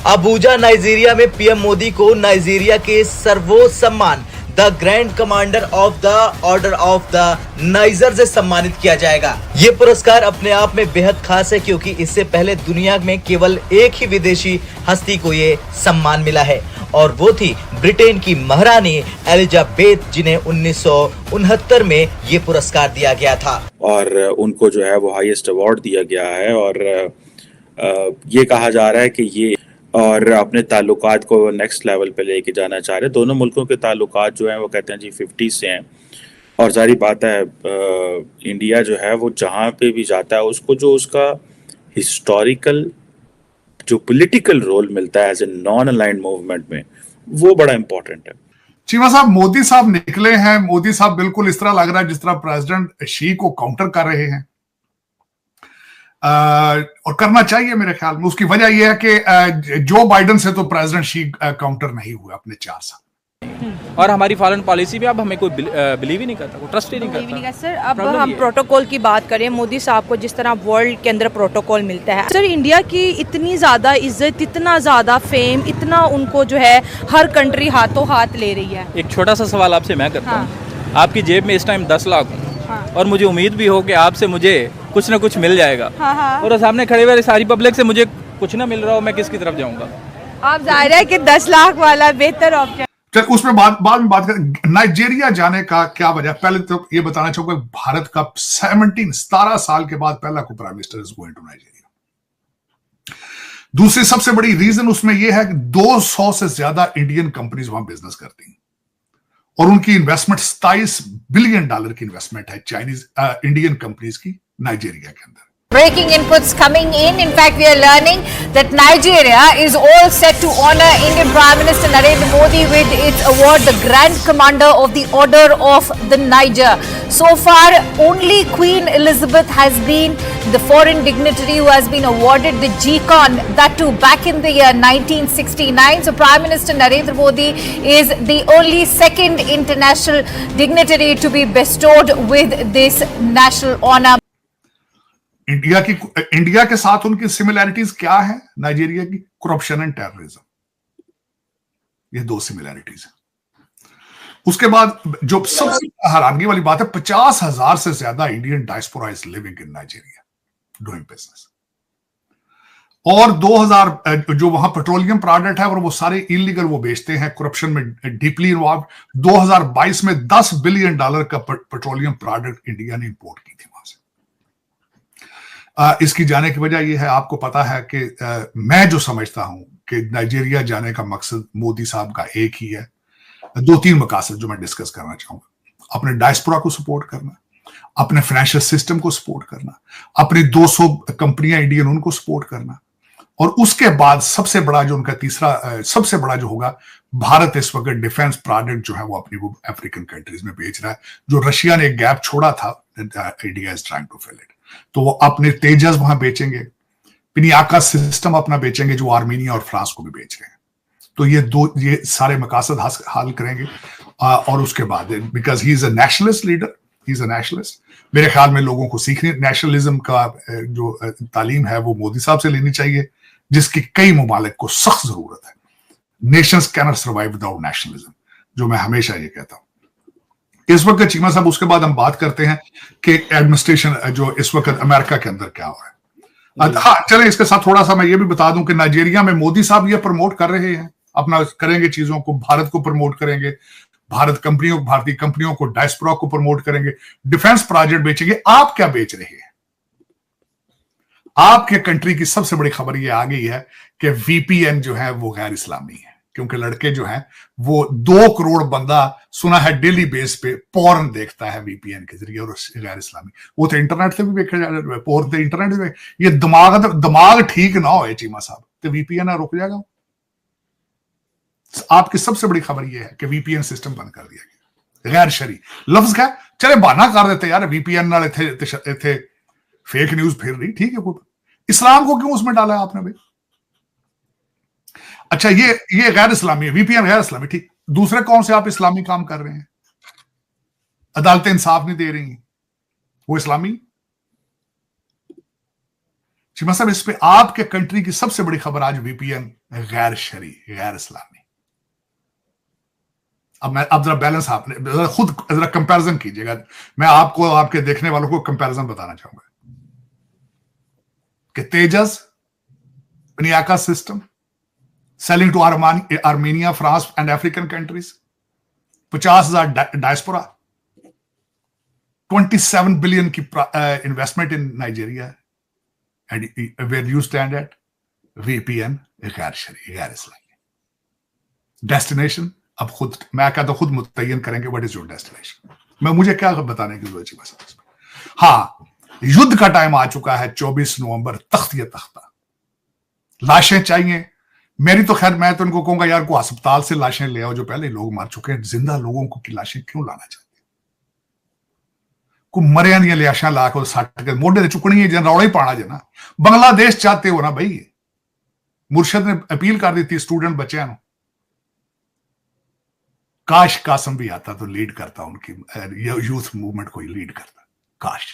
Abuja Nigeria में PM Modi को Nigeria के सर्वोच्च सम्मान the grand commander of the order of the niger से सम्मानित किया जाएगा। ये पुरस्कार अपने आप में बेहद खास है क्योंकि इससे पहले दुनिया में केवल एक ही विदेशी हस्ती को ये सम्मान मिला है और वो थी ब्रिटेन की महारानी एलिजाबेथ, जिन्हें 1969 में ये पुरस्कार दिया गया था और उनको जो है वो हाईएस्ट अवार्ड दिया गया है। और ये कहा जा रहा है कि ये और अपने ताल्लुकात को नेक्स्ट लेवल पे लेके जाना चाह रहे हैं। दोनों मुल्कों के ताल्लुकात जो हैं वो कहते हैं जी 50 से हैं और जारी बात है इंडिया जो है वो जहाँ पे भी जाता है उसको जो उसका हिस्टोरिकल जो पॉलिटिकल रोल मिलता है as a non aligned movement में, वो बड़ा इंपॉर्टेंट है। चीमा साहब, मोदी साहब निकले हैं। मोदी साहब बिल्कुल इस तरह लग रहा है जिस तरह प्रेसिडेंट शी को काउंटर कर रहे हैं और करना चाहिए मेरे ख्याल में। उसकी वजह यह है कि जो बाइडेन से तो प्रेसिडेंट शी काउंटर नहीं हुआ अपने 4 साल। और हमारी फॉरेन पॉलिसी पे अब हमें कोई बिलीव ही नहीं करता, कोई ट्रस्ट ही नहीं करता। सर, अब हम प्रोटोकॉल की बात करें, मोदी साहब को जिस तरह वर्ल्ड के अंदर प्रोटोकॉल मिलता है, सर इंडिया की इतनी ज़्यादा इज्जत, इतना ज़्यादा फेम, इतना उनको जो है हर कंट्री हाथों हाथ ले रही है। एक छोटा सा सवाल आपसे मैं करता हूँ। आपकी जेब में इस टाइम 10 लाख और मुझे उम्मीद भी हो कि आपसे मुझे कुछ ना कुछ मिल जाएगा और सामने खड़े हुए सारी पब्लिक से मुझे कुछ ना मिल रहा हो, मैं किस की तरफ जाऊंगा? आप जाहिर है कि 10 लाख वाला बेहतर ऑप्शन। उसमें बाद में बात करें। नाइजीरिया जाने का क्या वजह? पहले तो ये बताना चाहूंगा, भारत का 17 साल के बाद पहला को prime minister is going to Nigeria. दूसरी सबसे बड़ी रीजन उसमें यह है कि 200 से ज्यादा इंडियन कंपनीज वहां बिजनेस करती हैं और उनकी इन्वेस्टमेंट $27 बिलियन की इन्वेस्टमेंट है चाइनीज इंडियन कंपनीज की नाइजीरिया के अंदर। Breaking inputs coming in. In fact, we are learning that Nigeria is all set to honor Indian Prime Minister Narendra Modi with its award, the Grand Commander of the Order of the Niger. So far, only Queen Elizabeth has been the foreign dignitary who has been awarded the GCON, that too back in the year 1969. So Prime Minister Narendra Modi is the only second international dignitary to be bestowed with this national honor. India के साथ उनकी similarities क्या है? Nigeria की corruption and terrorism, ये 2 similarities है। उसके बाद जो सबसे हैरानगी वाली बात है, 50,000 से ज्यादा Indian diaspora is living in Nigeria doing business. और 2000 जो वहां पेट्रोलियम प्रोडक्ट है और वो सारे इलीगल वो बेचते हैं, करप्शन में डीपली इन्वॉल्व। 2022 में $10 बिलियन का पेट्रोलियम प्रोडक्ट इंडिया ने इंपोर्ट की थी वहां से। इसकी जाने की वजह यह है, आपको पता है कि मैं जो समझता हूं कि नाइजीरिया जाने का मकसद मोदी साहब का एक ही है। 2-3 मकासद जो मैं डिस्कस करना चाहूंगा। अपने डायस्पोरा को सपोर्ट करना, अपने फाइनेंशियल सिस्टम को सपोर्ट करना, अपनी 200 कंपनियां इंडियन उनको सपोर्ट करना, और उसके बाद सबसे बड़ा जो उनका तीसरा सबसे बड़ा जो होगा, भारत इस वक्त डिफेंस प्रोडक्ट जो है वो अपनी वो अफ्रीकन कंट्रीज में बेच रहा है। जो रशिया ने एक गैप छोड़ा था, India is trying to fill it. तो वो अपने तेजस वहां बेचेंगे, पिनियाका सिस्टम अपना बेचेंगे जो आर्मीनिया और फ्रांस को भी बेच रहे हैं। तो ये सारे मकासद हाल करेंगे। और उसके बाद because he is a nationalist leader, he is a nationalist. मेरे ख्याल में लोगों को सीखने नेशनलिज्म का जो तालीम है वो मोदी साहब से लेनी चाहिए, जिसकी कई ममालिक को सख्त जरूरत है। Nations cannot survive without nationalism, जो मैं हमेशा ये कहता हूं। इस वक्त चीमा साहब, उसके बाद हम बात करते हैं कि एडमिनिस्ट्रेशन जो इस वक्त अमेरिका के अंदर क्या हो रहा है। हाँ, चले इसके साथ थोड़ा सा मैं ये भी बता दूं कि नाइजीरिया में मोदी साहब ये प्रमोट कर रहे हैं, अपना करेंगे चीजों को, भारत को प्रमोट करेंगे, भारतीय कंपनियों को, डायस्पोरा को प्रमोट करेंगे, डिफेंस प्रोजेक्ट बेचेंगे। आप क्या बेच रहे हैं? आपके कंट्री की सबसे बड़ी खबर ये आ गई है कि VPN जो है वो गैर इस्लामी है, क्योंकि लड़के जो हैं वो 2 करोड़ बंदा सुना है डेली बेस पे पोर्न देखता है VPN के जरिए, और गैर इस्लामी वो तो इंटरनेट से भी देखा जा रहा है, पोर्न तो इंटरनेट से। ये दिमाग ठीक ना हो चीमा साहब, तो VPN रुक जाएगा। आपकी सबसे बड़ी खबर यह है कि VPN सिस्टम बंद कर दिया गया। गैर शरी लफ्ज क्या, चले बहाना कर देते यार, VPN नाल इथे फेक न्यूज फिर रही, ठीक है। कोई इस्लाम को क्यों उसमें डाला आपने भाई? अच्छा, ये गैर इस्लामी है, VPN गैर इस्लामी, ठीक। दूसरे कौन से आप इस्लामी काम कर रहे हैं? अदालतें इंसाफ नहीं दे रही, वो इस्लामी? चीमा साहब, इस पे आपके कंट्री की सबसे बड़ी खबर आज वीपीएन गैर शरी, गैर इस्लामी। अब जरा बैलेंस आपने खुद जरा कंपैरिजन कीजिएगा। मैं आपको, आपके देखने वालों को कंपैरिजन बताना चाहूंगा कि Tejas Pinaka system selling to Armenia, France and African countries, 50,000 diaspora, 27 billion की investment in Nigeria, and where you stand at VPN गैर शरी, गैर इस्लामी। डेस्टिनेशन अब खुद मैं कहता खुद मुतय्यन करेंगे व्हाट इज योर डेस्टिनेशन। मैं मुझे क्या बताने की जरूरत है। हाँ, युद्ध का टाइम आ चुका है। 24 नवंबर तख्त ये तख्ता, लाशें चाहिए। मेरी तो खैर, मैं तो उनको कहूंगा यार को अस्पताल से लाशें ले आओ, जो पहले लोग मर चुके हैं। जिंदा लोगों को की लाशें क्यों लाना चाहते? को मरिया दी लाशा ला के सट के मोढे ते चुकनी है, रौला ही पाना जे ना। बांग्लादेश चाहते हो ना भाई। मुर्शद ने अपील कर दी थी स्टूडेंट बच्चों, काश कासम भी आता तो लीड करता, उनकी यूथ मूवमेंट को लीड करता, काश।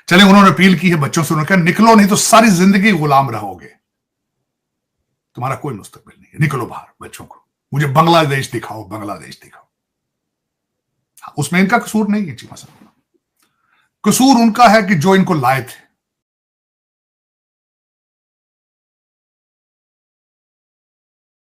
चले, उन्होंने अपील की है बच्चों से, उन्होंने कहा निकलो नहीं तो सारी जिंदगी गुलाम रहोगे, तुम्हारा कोई मुस्तकबिल नहीं है, निकलो बाहर। बच्चों को मुझे बांग्लादेश दिखाओ, बांग्लादेश दिखाओ। उसमें इनका कसूर नहीं है चीमा साहब, कसूर उनका है कि जो इनको लाए थे